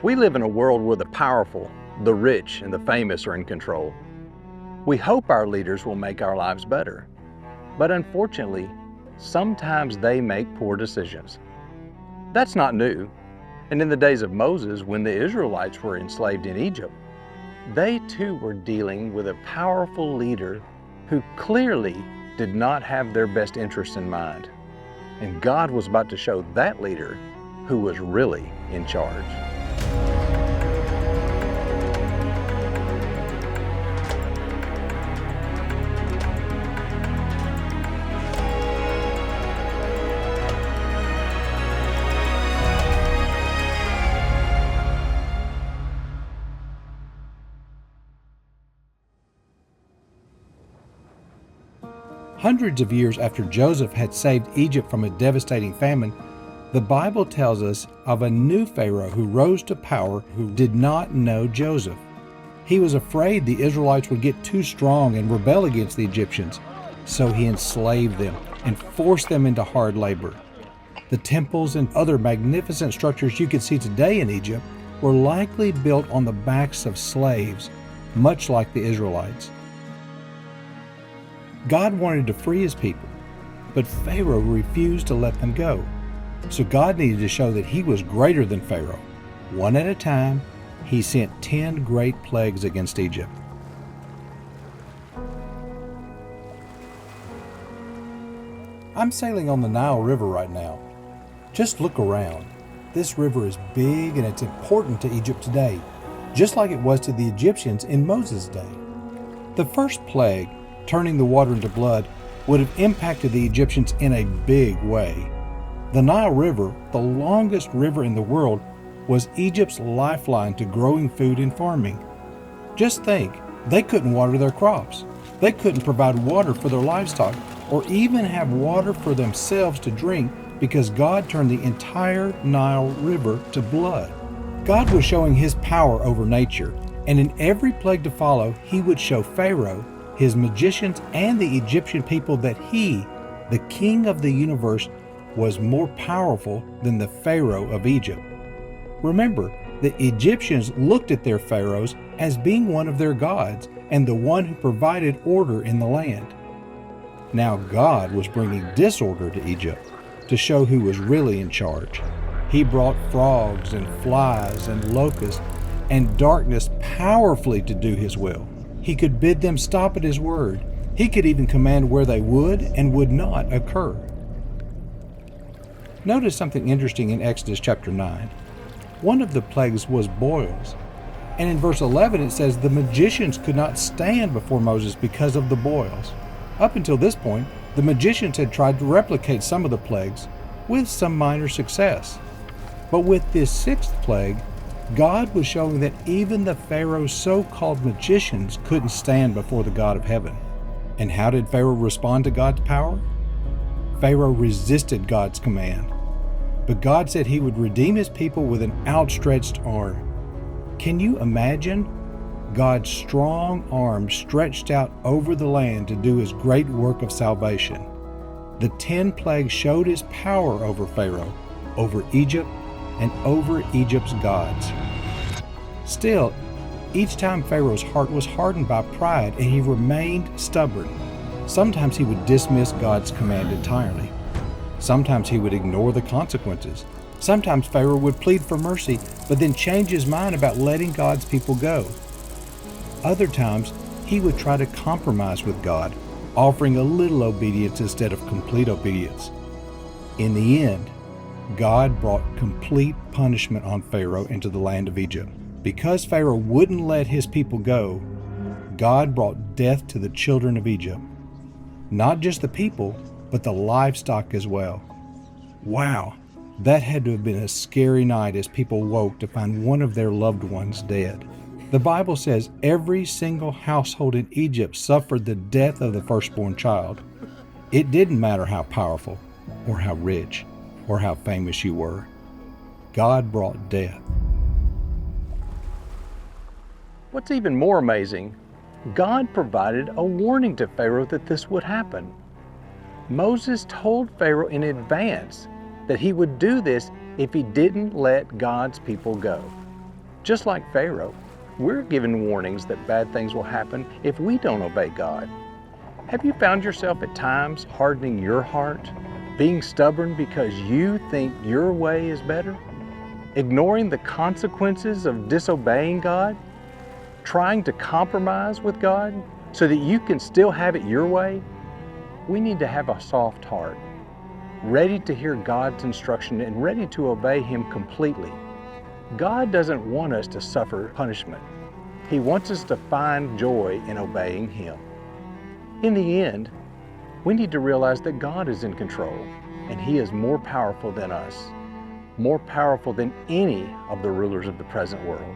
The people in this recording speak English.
We live in a world where the powerful, the rich, and the famous are in control. We hope our leaders will make our lives better, but unfortunately, sometimes they make poor decisions. That's not new, and in the days of Moses, when the Israelites were enslaved in Egypt, they too were dealing with a powerful leader who clearly did not have their best interests in mind. And God was about to show that leader who was really in charge. Hundreds of years after Joseph had saved Egypt from a devastating famine, the Bible tells us of a new Pharaoh who rose to power who did not know Joseph. He was afraid the Israelites would get too strong and rebel against the Egyptians, so he enslaved them and forced them into hard labor. The temples and other magnificent structures you can see today in Egypt were likely built on the backs of slaves, much like the Israelites. God wanted to free his people, but Pharaoh refused to let them go. So God needed to show that he was greater than Pharaoh. One at a time, he sent 10 great plagues against Egypt. I'm sailing on the Nile River right now. Just look around. This river is big and it's important to Egypt today, just like it was to the Egyptians in Moses' day. The first plague, turning the water into blood, would have impacted the Egyptians in a big way. The Nile River, the longest river in the world, was Egypt's lifeline to growing food and farming. Just think, they couldn't water their crops. They couldn't provide water for their livestock or even have water for themselves to drink because God turned the entire Nile River to blood. God was showing his power over nature, and in every plague to follow, he would show Pharaoh, his magicians, and the Egyptian people that he, the king of the universe, was more powerful than the Pharaoh of Egypt. Remember, the Egyptians looked at their pharaohs as being one of their gods and the one who provided order in the land. Now God was bringing disorder to Egypt to show who was really in charge. He brought frogs and flies and locusts and darkness powerfully to do his will. He could bid them stop at his word. He could even command where they would and would not occur. Notice something interesting in Exodus chapter 9. One of the plagues was boils. And in verse 11 it says the magicians could not stand before Moses because of the boils. Up until this point, the magicians had tried to replicate some of the plagues with some minor success. But with this sixth plague, God was showing that even the Pharaoh's so-called magicians couldn't stand before the God of heaven. And how did Pharaoh respond to God's power? Pharaoh resisted God's command. But God said he would redeem his people with an outstretched arm. Can you imagine? God's strong arm stretched out over the land to do his great work of salvation. The 10 plagues showed his power over Pharaoh, over Egypt, and over Egypt's gods. Still, each time Pharaoh's heart was hardened by pride and he remained stubborn. Sometimes he would dismiss God's command entirely. Sometimes he would ignore the consequences. Sometimes Pharaoh would plead for mercy, but then change his mind about letting God's people go. Other times, he would try to compromise with God, offering a little obedience instead of complete obedience. In the end, God brought complete punishment on Pharaoh into the land of Egypt. Because Pharaoh wouldn't let his people go, God brought death to the children of Egypt. Not just the people, but the livestock as well. Wow, that had to have been a scary night as people woke to find one of their loved ones dead. The Bible says every single household in Egypt suffered the death of the firstborn child. It didn't matter how powerful or how rich or how famous you were. God brought death. What's even more amazing, God provided a warning to Pharaoh that this would happen. Moses told Pharaoh in advance that he would do this if he didn't let God's people go. Just like Pharaoh, we're given warnings that bad things will happen if we don't obey God. Have you found yourself at times hardening your heart, being stubborn because you think your way is better? Ignoring the consequences of disobeying God? Trying to compromise with God so that you can still have it your way? We need to have a soft heart, ready to hear God's instruction and ready to obey Him completely. God doesn't want us to suffer punishment. He wants us to find joy in obeying Him. In the end, we need to realize that God is in control and He is more powerful than us, more powerful than any of the rulers of the present world.